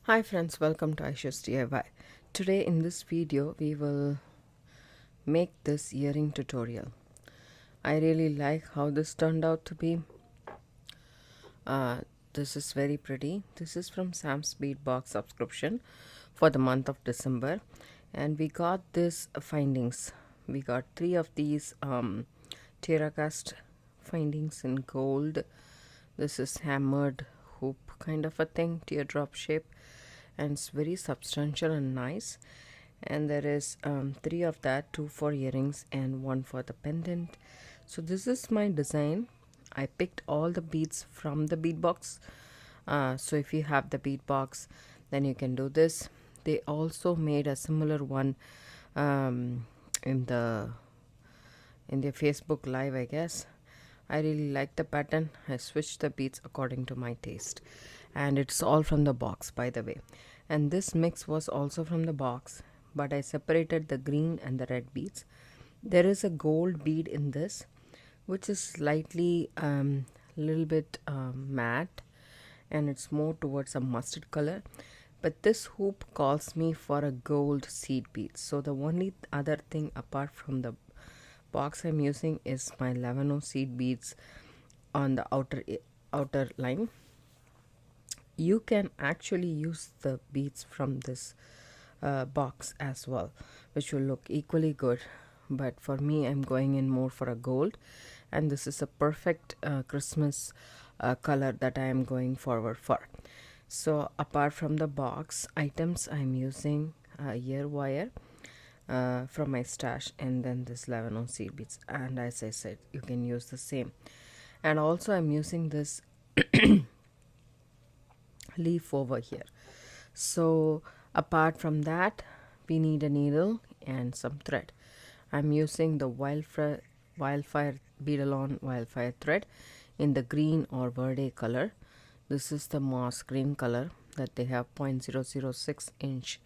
Hi friends, welcome to Aishusdiy. Today in this video we will make this earring tutorial. I really like how this turned out to be. Uh, this is very pretty. This is from Sam's Bead box subscription for the month of December, and we got this findings. We got 3 of these terracast findings in gold. This is hammered hoop kind of a thing, teardrop shape, and it's very substantial and nice. And there is 3 of that, 2 for earrings and 1 for the pendant. So this is my design. I picked all the beads from the bead box. So if you have the bead box, then you can do this. They also made a similar one in their Facebook live, I guess. I really like the pattern. I switched the beads according to my taste, and it's all from the box, by the way. And this mix was also from the box, but I separated the green and the red beads. There is a gold bead in this, which is slightly little bit matte, and it's more towards a mustard color. But this hoop calls me for a gold seed bead. So the only other thing apart from the box I'm using is my 11 seed beads on the outer line. You can actually use the beads from this box as well, which will look equally good, but for me I'm going in more for a gold, and this is a perfect Christmas color that I am going forward for. So apart from the box items, I'm using ear wire from my stash, and then this 11 seed beads, and as I said, you can use the same. And also I'm using this leaf over here. So apart from that, we need a needle and some thread. I'm using the wildfire beadalon wildfire thread in the green or verde color. This is the moss green color that they have 0.006 inch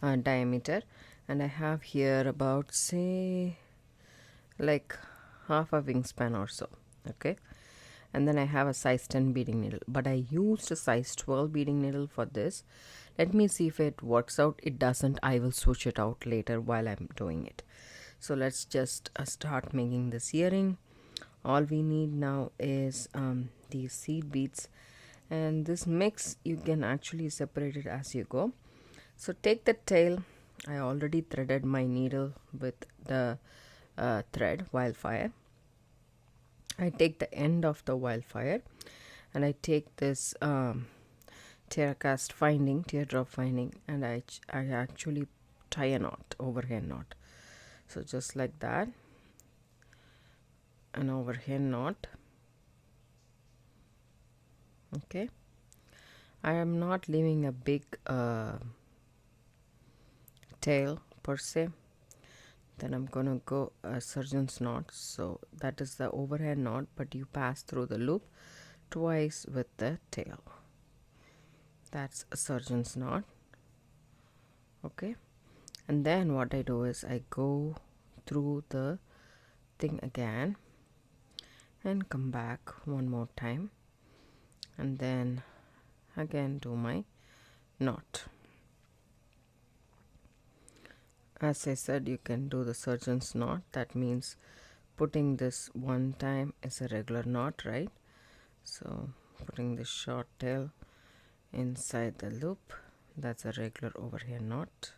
diameter, and I have here about, say, like half a wingspan or so. Okay, and then I have a size 10 beading needle, but I used a size 12 beading needle for this. Let me see if it works out. It doesn't, I will switch it out later while I'm doing it. So let's just start making this earring. All we need now is these seed beads, and this mix you can actually separate it as you go. So take the tail. I already threaded my needle with the thread wildfire. I take the end of the wildfire, and I take this teardrop finding, and I actually tie a knot, overhand knot. So just like that, an overhand knot. Okay, I am not leaving a big tail per se. Then I'm gonna go a surgeon's knot. So that is the overhand knot, but you pass through the loop twice with the tail. That's a surgeon's knot. Okay, and then what I do is I go through the thing again and come back one more time, and then again do my knot. As I said, you can do the surgeon's knot. That means putting this one time is a regular knot, right? So putting the short tail inside the loop, that's a regular overhand knot,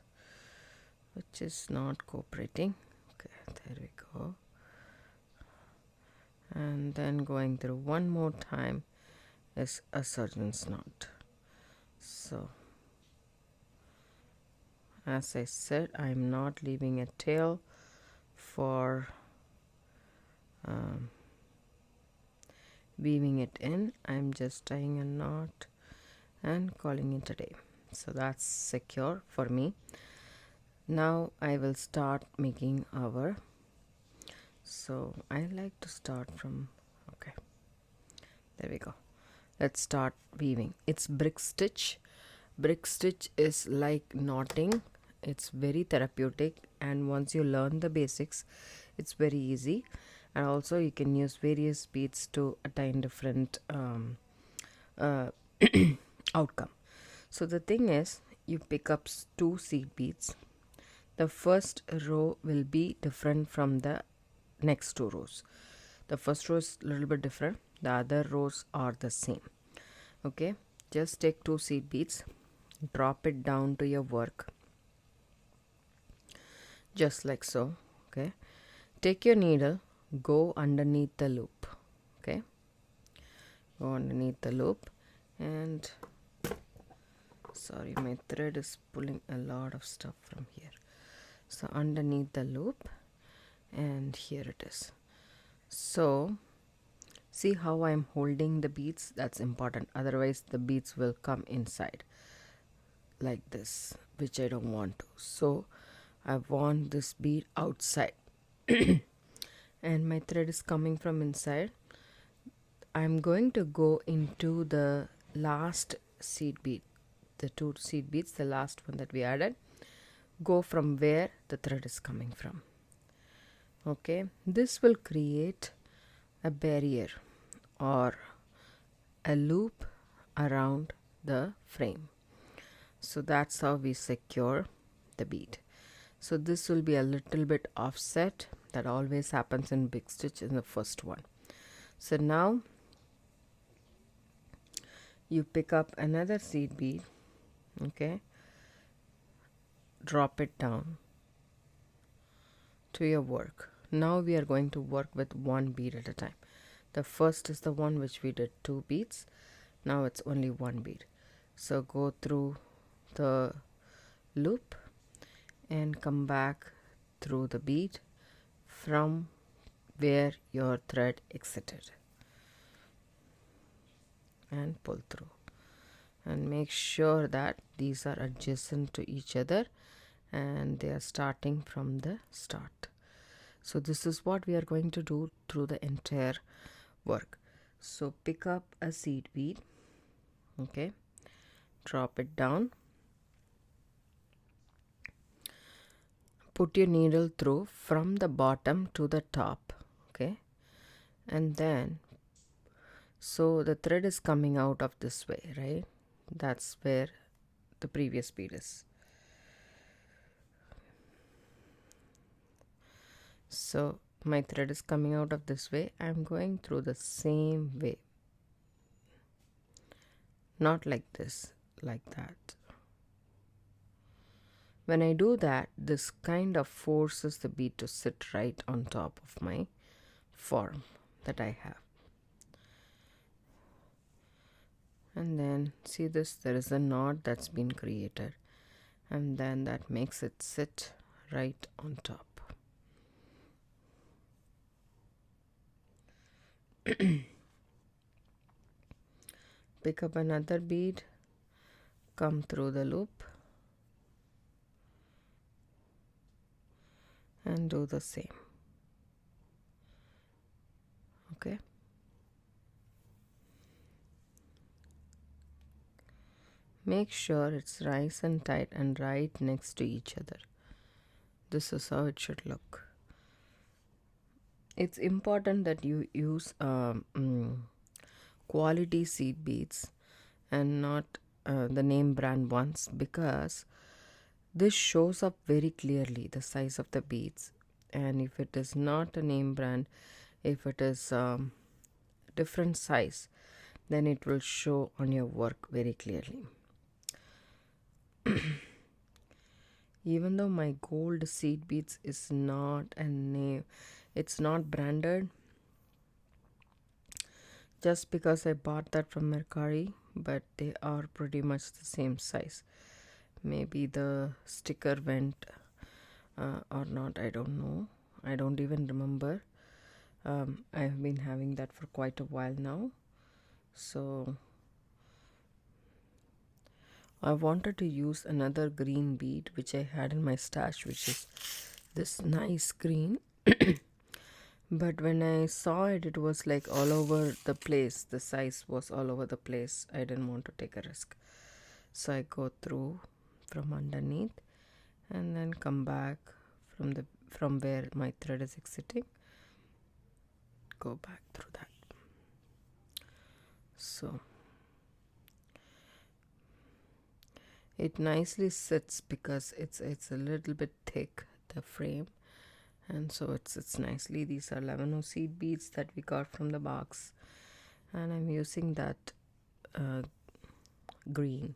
which is not cooperating. Okay, there we go. And then going through one more time is a surgeon's knot. So as I said, I'm not leaving a tail for weaving it in. I'm just tying a knot and calling it a day. So that's secure for me. Now I will start making our, so I like to start from, okay, there we go. Let's start weaving. It's brick stitch. Brick stitch is like knotting. It's very therapeutic, and once you learn the basics, it's very easy. And also you can use various beads to attain different outcome. So the thing is, you pick up two seed beads. The first row will be different from the next two rows. The first row is a little bit different, the other rows are the same. Okay, just take two seed beads, drop it down to your work just like so. Okay, take your needle, go underneath the loop. Okay, go underneath the loop, and sorry, my thread is pulling a lot of stuff from here. So underneath the loop, and here it is. So see how I'm holding the beads? That's important, otherwise the beads will come inside like this, which I don't want to. So I want this bead outside and my thread is coming from inside. I'm going to go into the last seed bead, the two seed beads, the last one that we added. Go from where the thread is coming from. Okay, this will create a barrier or a loop around the frame. So that's how we secure the bead. So this will be a little bit offset. That always happens in big stitch in the first one. So now you pick up another seed bead. Okay, drop it down to your work. Now we are going to work with one bead at a time. The first is the one which we did two beads. Now it's only one bead. So go through the loop and come back through the bead from where your thread exited and pull through, and make sure that these are adjacent to each other and they are starting from the start. So this is what we are going to do through the entire work. So pick up a seed bead. Okay, drop it down, put your needle through from the bottom to the top. Okay, and then so the thread is coming out of this way, right? That's where the previous bead is. So my thread is coming out of this way. I'm going through the same way, not like this, like that. When I do that, this kind of forces the bead to sit right on top of my form that I have. And then see this, there is a knot that's been created, and then that makes it sit right on top. Pick up another bead, come through the loop and do the same. Okay, make sure it's nice and tight and right next to each other. This is how it should look. It's important that you use quality seed beads and not the name brand ones, because this shows up very clearly the size of the beads. And if it is not a name brand, if it is different size, then it will show on your work very clearly. Even though my gold seed beads is not a name, it's not branded, just because I bought that from Mercari, but they are pretty much the same size. Maybe the sticker went or not, I don't know. I don't even remember. I have been having that for quite a while now. So I wanted to use another green bead which I had in my stash, which is this nice green. But when I saw it, it was like all over the place. The size was all over the place. I didn't want to take a risk. So I go through from underneath and then come back from where my thread is exiting. Go back through that. So It nicely sits because it's a little bit thick, the frame, and so it sits nicely. These are lemon seed beads that we got from the box, and I'm using that green.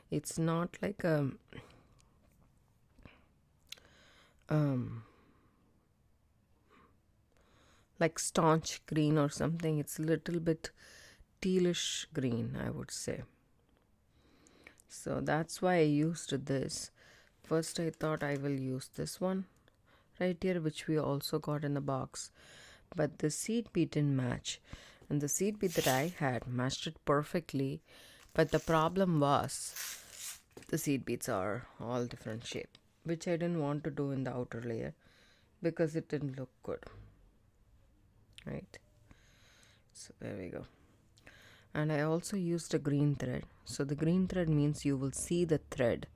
It's not like a like staunch green or something. It's a little bit tealish green, I would say. So that's why I used this. First I thought I will use this one right here, which we also got in the box, but the seed bead didn't match, and the seed bead that I had matched it perfectly. But the problem was the seed beads are all different shape, which I didn't want to do in the outer layer because it didn't look good, right? So there we go. And I also used a green thread. So the green thread means you will see the thread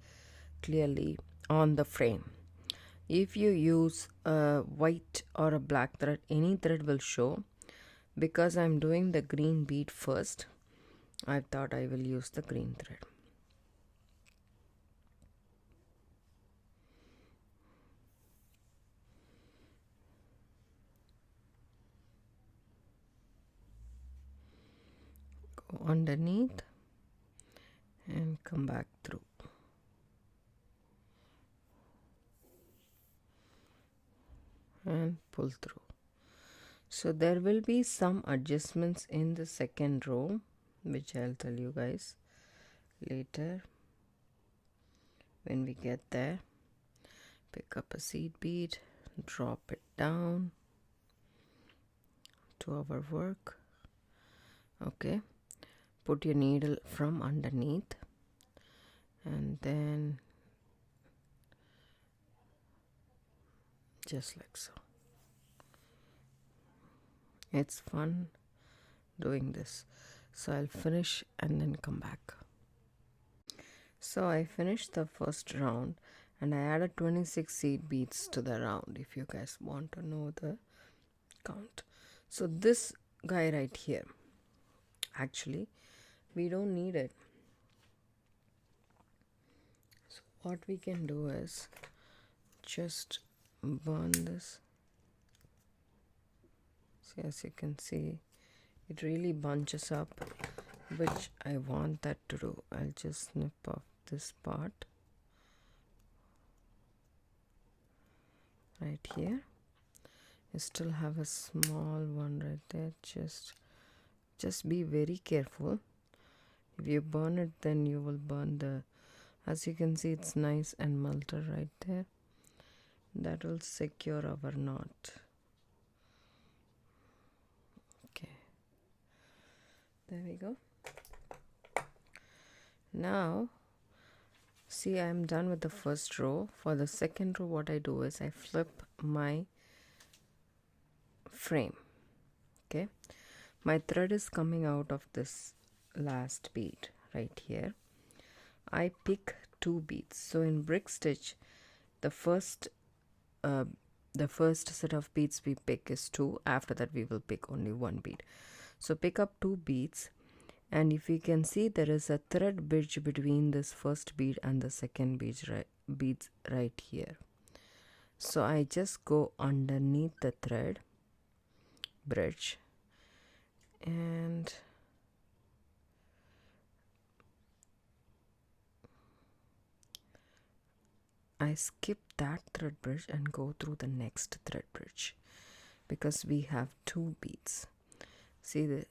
clearly on the frame. If you use a white or a black thread, any thread will show. Because I'm doing the green bead first, I thought I will use the green thread. Go underneath and come back through. And pull through. So there will be some adjustments in the second row, which I'll tell you guys later when we get there. Pick up a seed bead, drop it down to our work. Okay, put your needle from underneath and then just like so. It's fun doing this. So I'll finish and then come back. So I finished the first round and I added 26 seed beads to the round, if you guys want to know the count. So this guy right here, actually we don't need it. So what we can do is just burn this. See, as you can see, it really bunches up, which I want that to do. I'll just snip off this part right here. You still have a small one right there. Just be very careful. If you burn it, then you will burn the, as you can see, it's nice and melted right there. That will secure our knot. Okay, there we go. Now see, I'm done with the first row. For the second row, what I do is I flip my frame. Okay, my thread is coming out of this last bead right here. I pick 2 beads. So in brick stitch, the first set of beads we pick is 2. After that we will pick only 1 bead. So pick up 2 beads, and if you can see, there is a thread bridge between this first bead and the second beads right here. So I just go underneath the thread bridge and I skip that thread bridge and go through the next thread bridge because we have 2 beads. See the,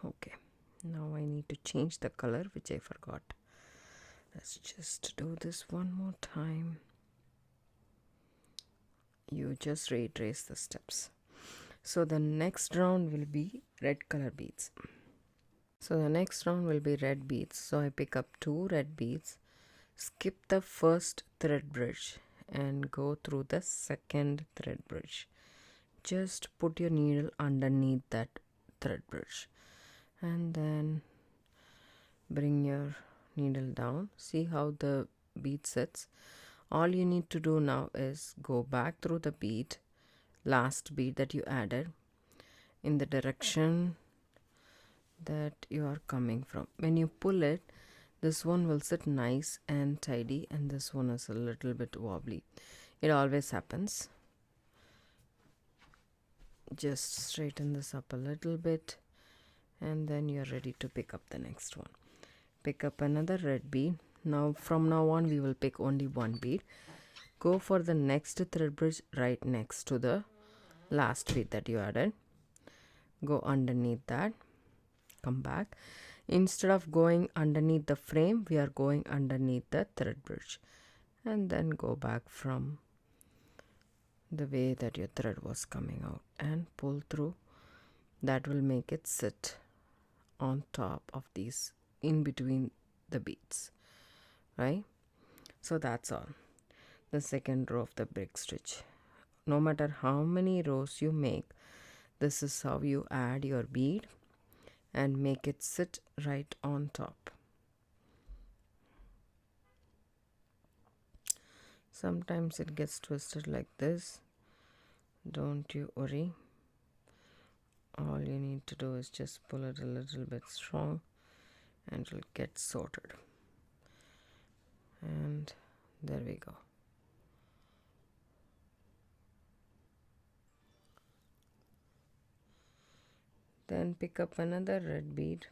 okay, now I need to change the color, which I forgot. Let's just do this one more time. You just retrace the steps. So the next round will be red color beads. So the next round will be red beads. So I pick up 2 red beads, skip the first thread bridge and go through the second thread bridge. Just put your needle underneath that thread bridge and then bring your needle down. See how the bead sits. All you need to do now is go back through the bead, last bead that you added, in the direction that you are coming from. When you pull it, This one will sit nice and tidy, and this one is a little bit wobbly. It always happens. Just straighten this up a little bit, and then you're ready to pick up the next one. Pick up another red bead. Now from now on we will pick only one bead. Go for the next thread bridge right next to the last bead that you added. Go underneath that, come back. Instead of going underneath the frame, we are going underneath the thread bridge, and then go back from the way that your thread was coming out and pull through. That will make it sit on top of these, in between the beads, right? So that's all. The second row of the brick stitch. No matter how many rows you make, this is how you add your bead and make it sit right on top. Sometimes it gets twisted like this. Don't you worry. All you need to do is just pull it a little bit strong and it will get sorted. And there we go. Then pick up another red bead.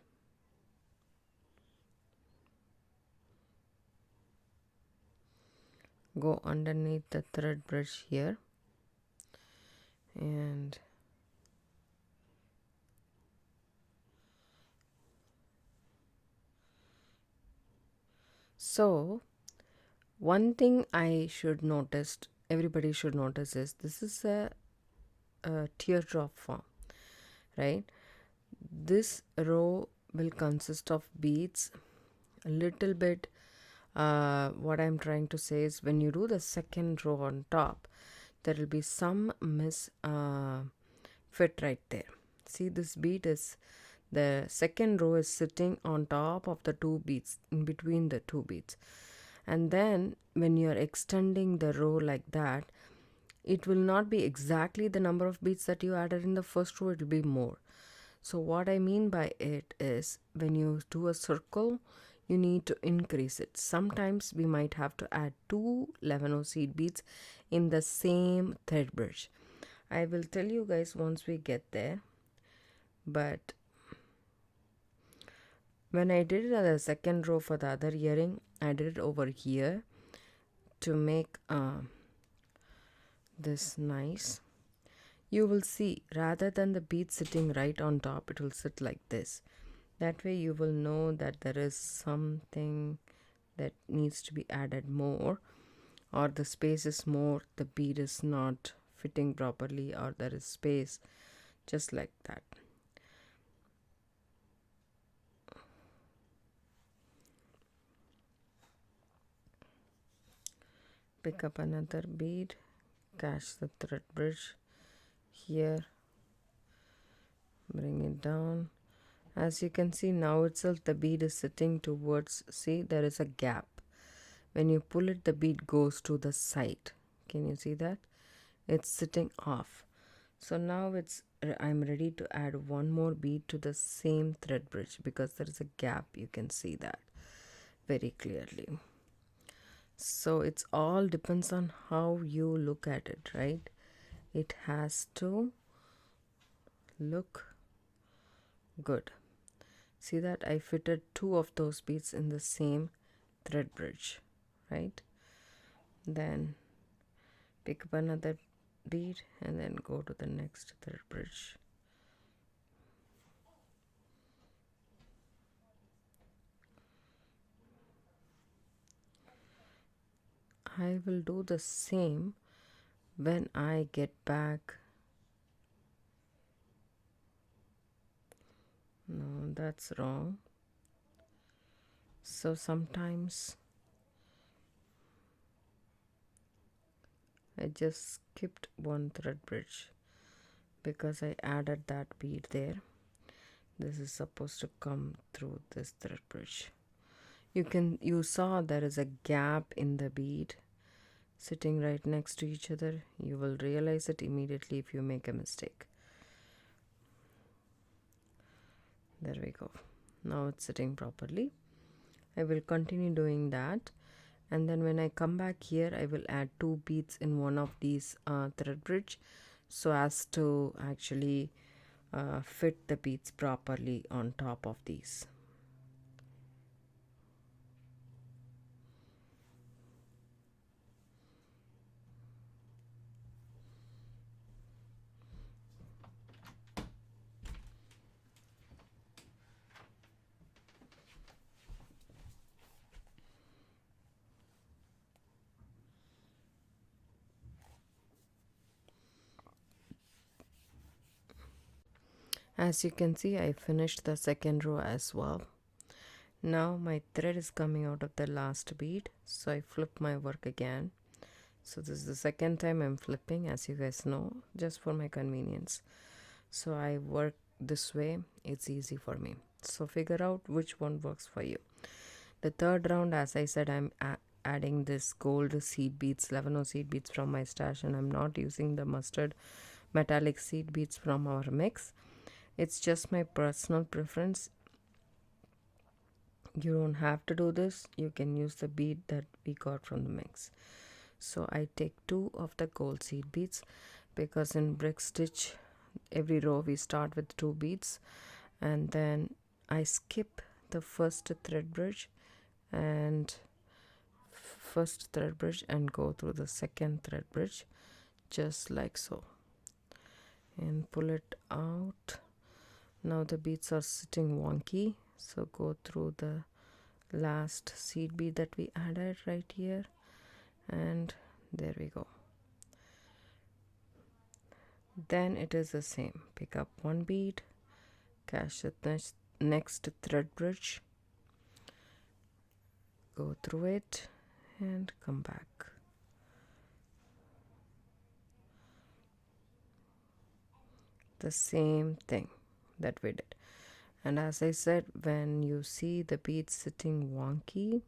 Go underneath the thread bridge here, and so one thing I should notice, everybody should notice, is this is a teardrop form, right? This row will consist of beads a little bit. What I'm trying to say is, when you do the second row on top, there will be some fit right there. See, this bead is, the second row is sitting on top of the two beads, in between the two beads. And then when you're extending the row like that, it will not be exactly the number of beads that you added in the first row, it will be more. So what I mean by it is, when you do a circle, you need to increase it. Sometimes we might have to add 2 11 seed beads in the same thread bridge. I will tell you guys once we get there. But when I did it at the second row for the other earring, I did it over here to make this nice. You will see, rather than the bead sitting right on top, it will sit like this. That way you will know that there is something that needs to be added more, or the space is more, the bead is not fitting properly, or there is space, just like that. Pick up another bead, catch the thread bridge here, bring it down. As you can see, now itself the bead is sitting towards, see, there is a gap. When you pull it, the bead goes to the side. Can you see that? It's sitting off. So now I'm ready to add one more bead to the same thread bridge, because there is a gap. You can see that very clearly. So it's all depends on how you look at it, right? It has to look good. See that I fitted 2 of those beads in the same thread bridge, right? Then pick up another bead and then go to the next thread bridge. I will do the same when I get back. No, that's wrong. So sometimes I just skipped one thread bridge because I added that bead there. This is supposed to come through this thread bridge. You saw there is a gap in the bead sitting right next to each other. You will realize it immediately if you make a mistake. There we go. Now it's sitting properly. I will continue doing that, and then when I come back here I will add 2 beads in one of these thread bridge, so as to actually fit the beads properly on top of these. As you can see, I finished the second row as well. Now my thread is coming out of the last bead, so I flip my work again. So this is the second time I'm flipping, as you guys know, just for my convenience. So I work this way, it's easy for me. So figure out which one works for you. The third round, as I said, I'm adding this gold seed beads, 11 seed beads from my stash, and I'm not using the mustard metallic seed beads from our mix. It's just my personal preference. You don't have to do this. You can use the bead that we got from the mix. So I take 2 of the gold seed beads, because in brick stitch every row we start with 2 beads, and then I skip the first thread bridge and go through the second thread bridge, just like so, and pull it out. Now the beads are sitting wonky, so go through the last seed bead that we added right here, and there we go. Then it is the same. Pick up 1 bead, catch the next thread bridge, go through it, and come back. The same thing that we did. And as I said, when you see the beads sitting wonky,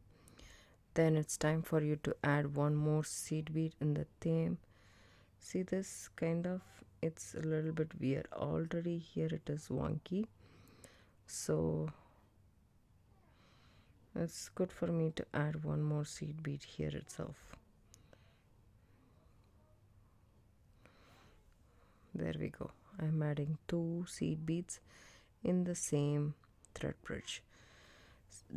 then it's time for you to add 1 more seed bead in the theme. See this kind of, it's a little bit weird. Already here it is wonky, so it's good for me to add 1 more seed bead here itself. There we go. I'm adding 2 seed beads in the same thread bridge.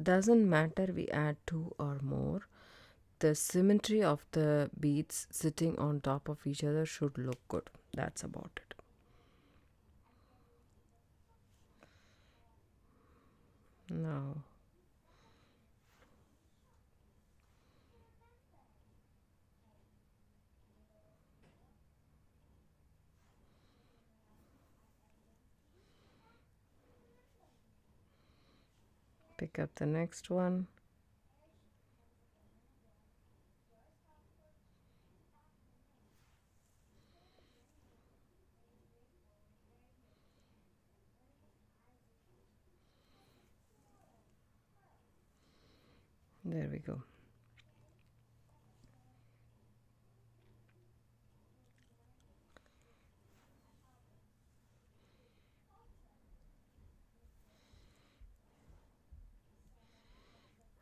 Doesn't matter we add 2 or more, the symmetry of the beads sitting on top of each other should look good. That's about it. Now pick up the next one. There we go.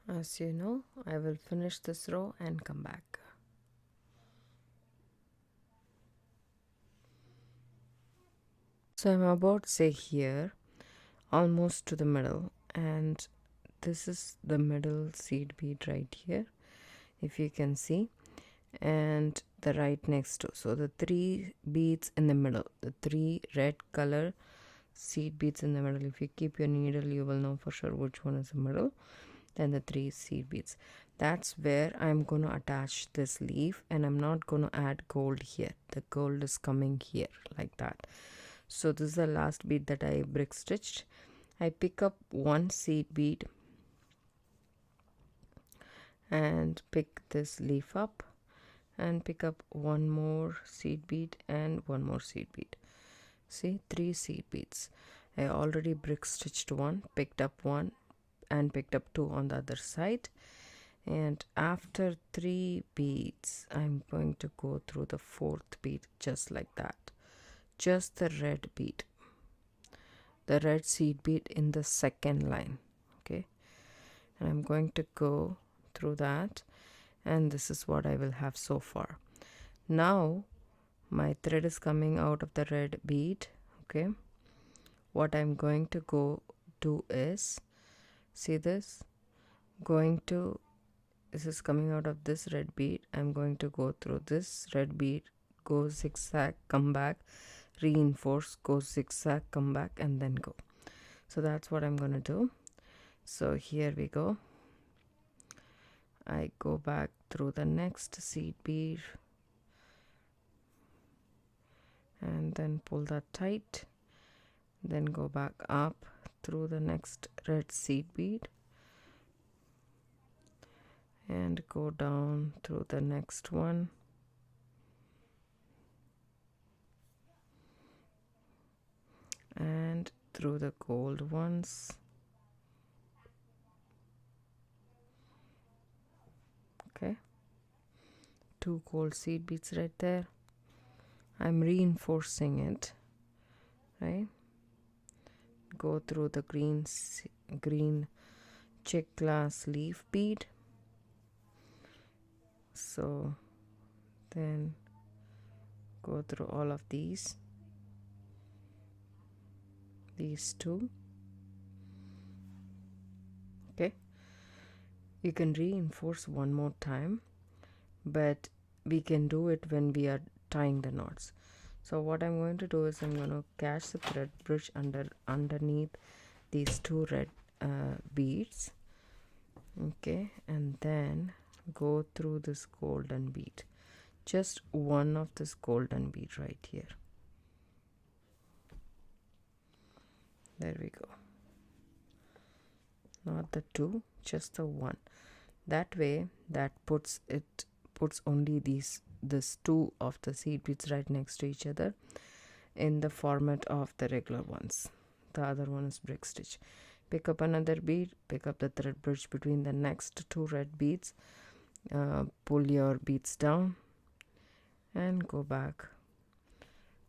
As you know, I will finish this row and come back. So I'm about to say here, almost to the middle, and this is the middle seed bead right here, if you can see, and the right next to. So the 3 beads in the middle, the 3 red color seed beads in the middle. If you keep your needle, you will know for sure which one is the middle. Then the 3 seed beads. That's where I'm going to attach this leaf, and I'm not going to add gold here. The gold is coming here like that. So this is the last bead that I brick stitched. I pick up 1 seed bead and pick this leaf up, and pick up 1 more seed bead and 1 more seed bead. See, 3 seed beads. I already brick stitched 1, picked up 1, and picked up 2 on the other side. And after 3 beads, I'm going to go through the 4th bead just like that. Just the red bead, the red seed bead in the second line. Okay, and I'm going to go through that, and this is what I will have so far. Now my thread is coming out of the red bead. Okay, what I'm going to go do is, see this, this is coming out of this red bead. I'm going to go through this red bead, go zigzag, come back, reinforce, go zigzag, come back, and then go. So that's what I'm going to do. So here we go. I go back through the next seed bead and then pull that tight, then go back up through the next red seed bead and go down through the next one, and through the gold ones, okay, 2 gold seed beads right there. I'm reinforcing it, right? Go through the green check glass leaf bead. So then go through all of these 2. Okay, you can reinforce one more time, but we can do it when we are tying the knots. So what I'm going to do is I'm going to catch the thread bridge underneath these 2 red beads, okay, and then go through this golden bead, just one of this golden bead right here. There we go. Not the 2, just the 1. That way that puts only this 2 of the seed beads right next to each other in the format of the regular ones. The other one is brick stitch. Pick up another bead, pick up the thread bridge between the next 2 red beads, pull your beads down and go back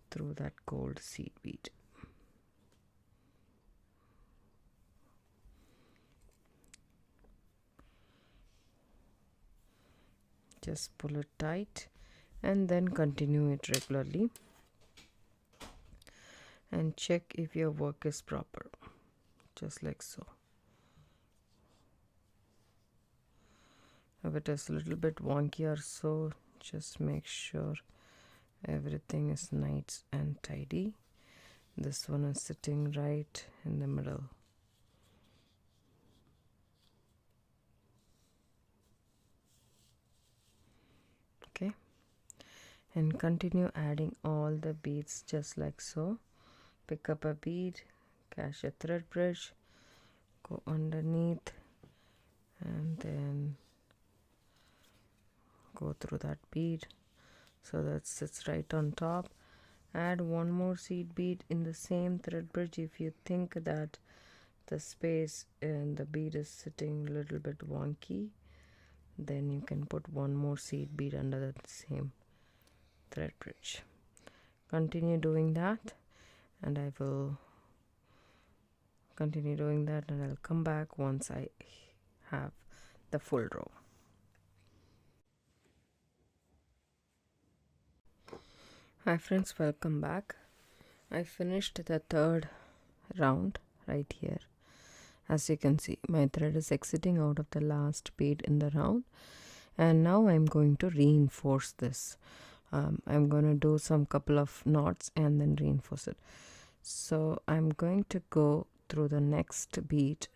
through that gold seed bead. Just pull it tight and then continue it regularly and check if your work is proper, just like so. If it is a little bit wonky or so, just make sure everything is nice and tidy. This one is sitting right in the middle. Okay, and continue adding all the beads just like so. Pick up a bead, catch a thread bridge, go underneath, and then go through that bead so that sits right on top. Add one more seed bead in the same thread bridge if you think that the space and the bead is sitting a little bit wonky. Then you can put one more seed bead under the same thread bridge. Continue doing that, and I will continue doing that, and I'll come back once I have the full row. Hi friends, welcome back. I finished the 3rd round right here. As you can see, my thread is exiting out of the last bead in the round, and now I'm going to reinforce this. I'm going to do some couple of knots and then reinforce it. So I'm going to go through the next bead.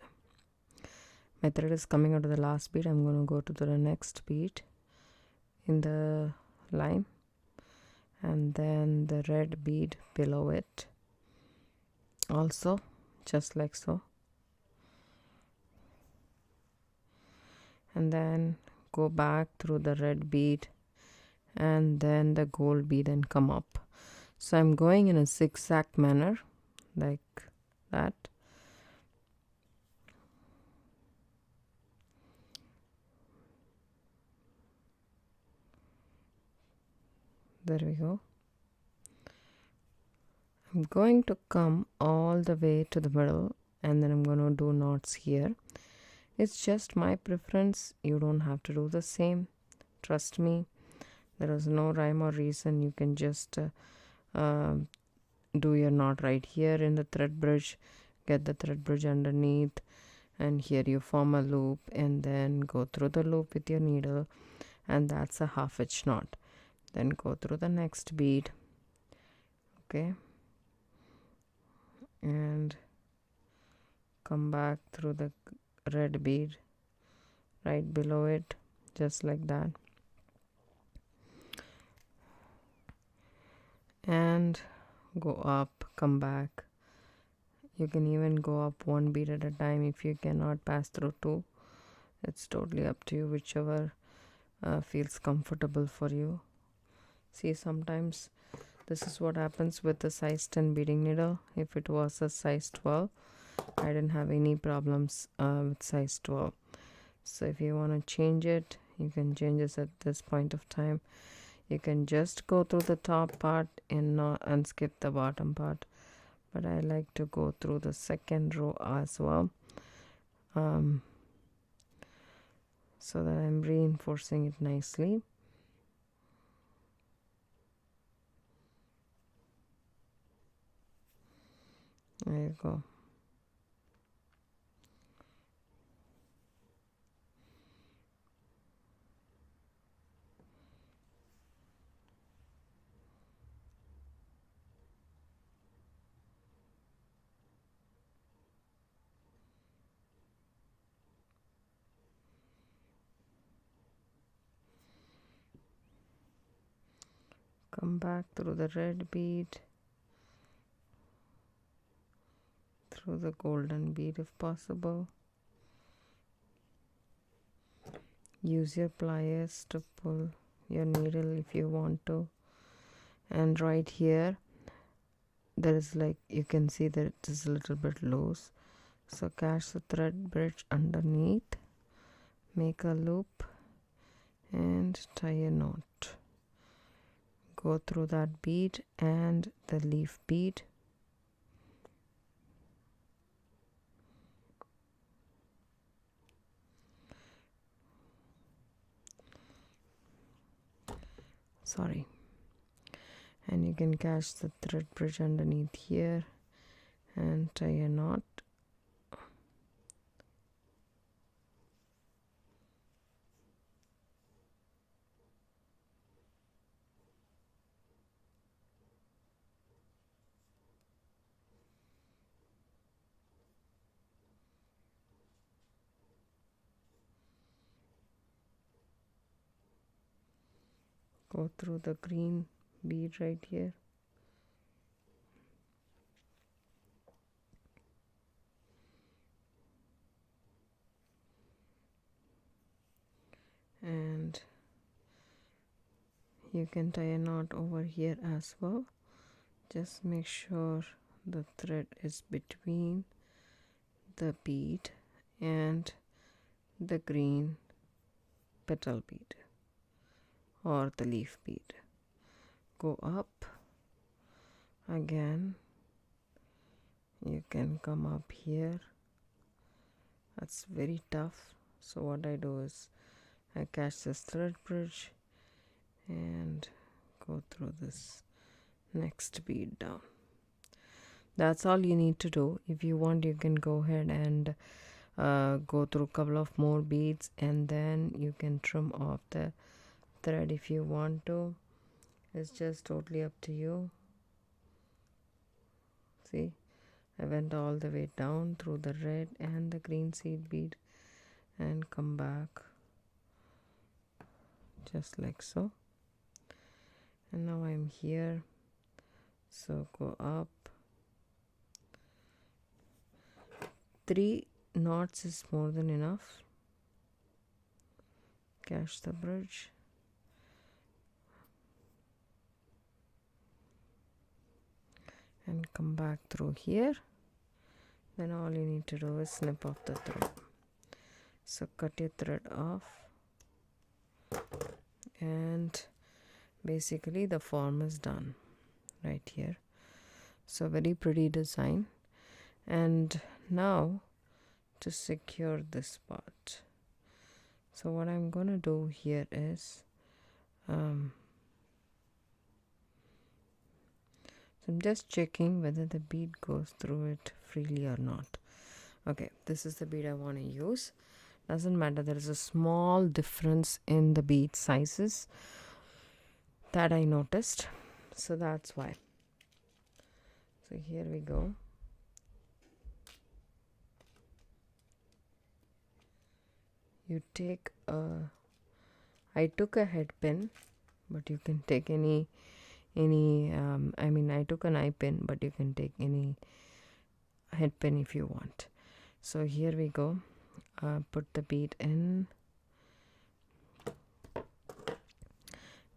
My thread is coming out of the last bead. I'm going to go to the next bead in the line, and then the red bead below it also, just like so, and then go back through the red bead and then the gold bead and come up. So I'm going in a zigzag manner like that. There we go. I'm going to come all the way to the middle, and then I'm going to do knots here. It's just my preference. You don't have to do the same. Trust me, there is no rhyme or reason. You can just do your knot right here in the thread bridge, get the thread bridge underneath, and here you form a loop and then go through the loop with your needle, and that's a half hitch knot. Then go through the next bead, okay, and come back through the red bead right below it, just like that, and go up, come back. You can even go up one bead at a time if you cannot pass through two. It's totally up to you, whichever feels comfortable for you. See, sometimes this is what happens with the size 10 beading needle. If it was a size 12, I didn't have any problems with size 12. So if you want to change it, you can change this at this point of time. You can just go through the top part and skip the bottom part. But I like to go through the second row as well, so that I'm reinforcing it nicely. There you go. Come back through the red bead, through the golden bead if possible. Use your pliers to pull your needle if you want to. And right here, there is, like, you can see that it is a little bit loose. So catch the thread bridge underneath, make a loop, and tie a knot. Go through that bead and the leaf bead. Sorry. And you can catch the thread bridge underneath here and tie a knot. Go through the green bead right here. And you can tie a knot over here as well. Just make sure the thread is between the bead and the green petal bead or the leaf bead. Go up again. You can come up here. That's very tough. So what I do is I catch this thread bridge and go through this next bead down. That's all you need to do. If you want, you can go ahead and go through a couple of more beads, and then you can trim off the thread if you want to. It's just totally up to you. See, I went all the way down through the red and the green seed bead and come back just like so. And now I'm here, so go up. 3 knots is more than enough. Catch the bridge. And come back through here. Then all you need to do is snip off the thread. So cut your thread off, and basically the form is done right here. So very pretty design. And now to secure this part. So what I'm gonna do here is so I'm just checking whether the bead goes through it freely or not. Okay, this is the bead I want to use. Doesn't matter, there is a small difference in the bead sizes that I noticed, so that's why. So here we go. You take I took a head pin, but you can take any I took an eye pin, but you can take any head pin if you want. So here we go. Put the bead in,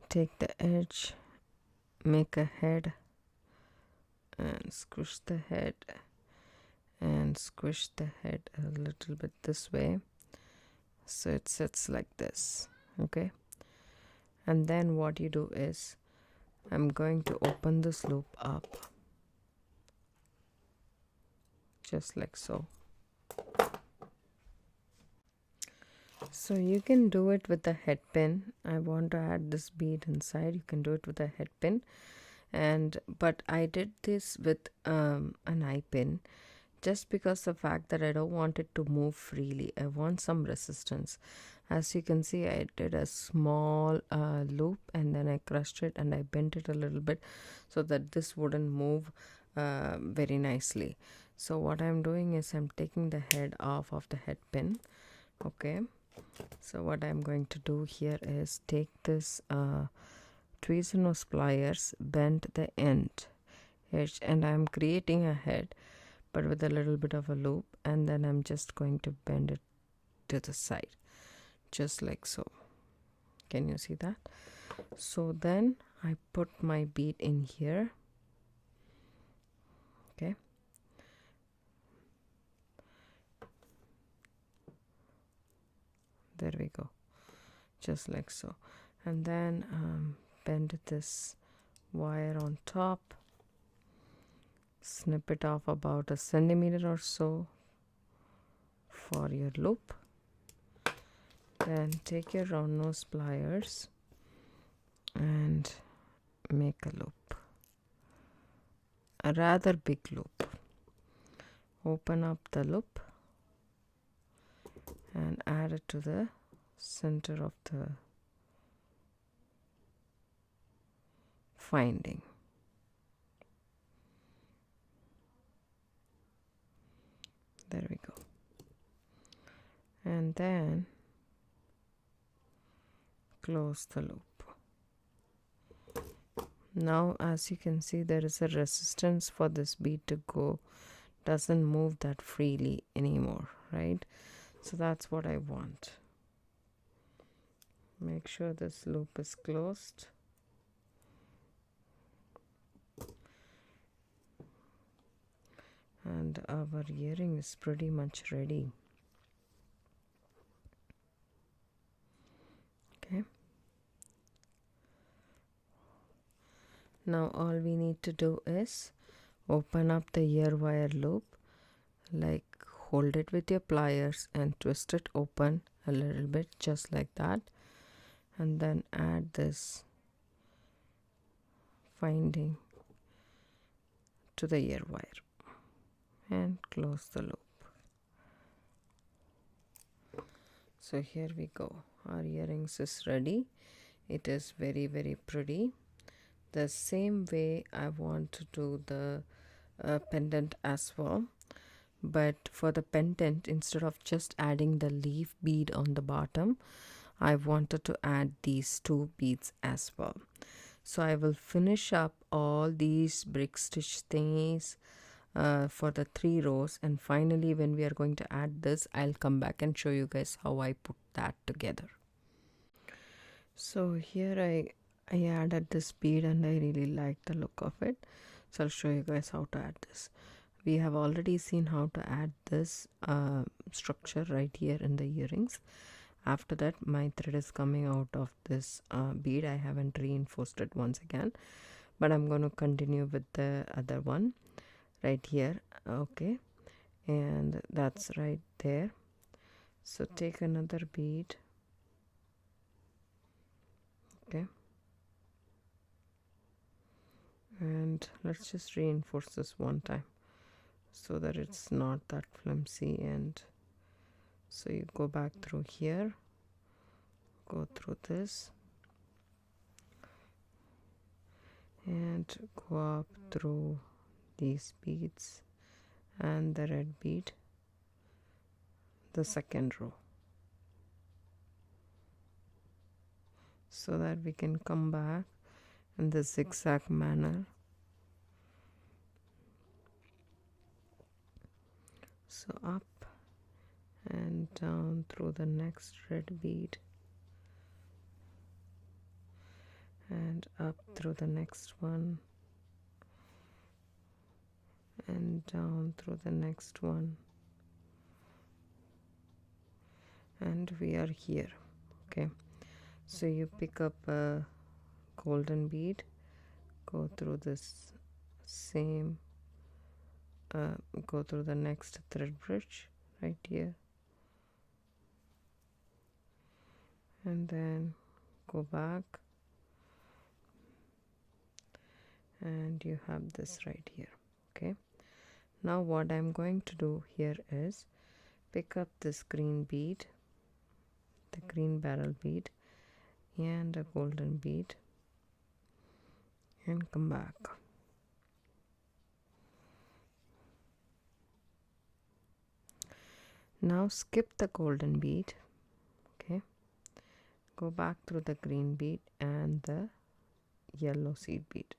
take the edge, make a head, and squish the head, and squish the head a little bit this way, so it sits like this. Okay, and then what you do is I'm going to open this loop up just like so. So you can do it with a head pin. I want to add this bead inside. You can do it with a head pin, but I did this with an eye pin just because the fact that I don't want it to move freely. I want some resistance. As you can see, I did a small loop, and then I crushed it and I bent it a little bit so that this wouldn't move very nicely. So what I'm doing is I'm taking the head off of the head pin. Okay, so what I'm going to do here is take this tweezer nose pliers, bend the edge, and I'm creating a head but with a little bit of a loop, and then I'm just going to bend it to the side just like so. Can you see that? So then I put my bead in here. Okay, there we go, just like so. And then bend this wire on top, snip it off about a centimeter or so for your loop. Then take your round nose pliers and make a loop, a rather big loop. Open up the loop and add it to the center of the finding. There we go. And then close the loop. Now as you can see, there is a resistance for this bead to go, doesn't move that freely anymore, right? So that's what I want. Make sure this loop is closed. And our earring is pretty much ready. Okay. Now all we need to do is open up the ear wire loop, like hold it with your pliers and twist it open a little bit, just like that, and then add this finding to the ear wire and close the loop. So here we go, our earrings is ready. It is very, very pretty. The same way I want to do the pendant as well, but for the pendant, instead of just adding the leaf bead on the bottom, I wanted to add these two beads as well. So I will finish up all these brick stitch thingies for the 3 rows, and finally when we are going to add this, I'll come back and show you guys how I put that together. So here I added this bead and I really like the look of it, so I'll show you guys how to add this. We have already seen how to add this structure right here in the earrings. After that, my thread is coming out of this bead. I haven't reinforced it once again, but I'm going to continue with the other one right here. Okay, and that's right there. So take another bead, okay, and let's just reinforce this one time so that it's not that flimsy. And so you go back through here, go through this, and go up through these beads and the red bead, the second row, so that we can come back in the zigzag manner. So up and down through the next red bead, and up through the next one, and down through the next one, and we are here. Okay, so you pick up a golden bead, go through this same go through the next thread bridge right here, and then go back, and you have this right here. Okay, now what I'm going to do here is pick up this green bead, the green barrel bead, and a golden bead, and come back. Now skip the golden bead, okay, go back through the green bead and the yellow seed bead.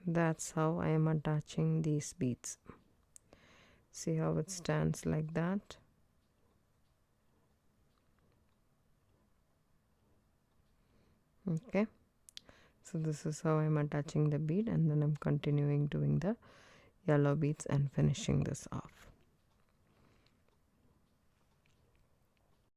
That's how I am attaching these beads. See how it stands like that? Okay, so this is how I'm attaching the bead, and then I'm continuing doing the yellow beads and finishing this off.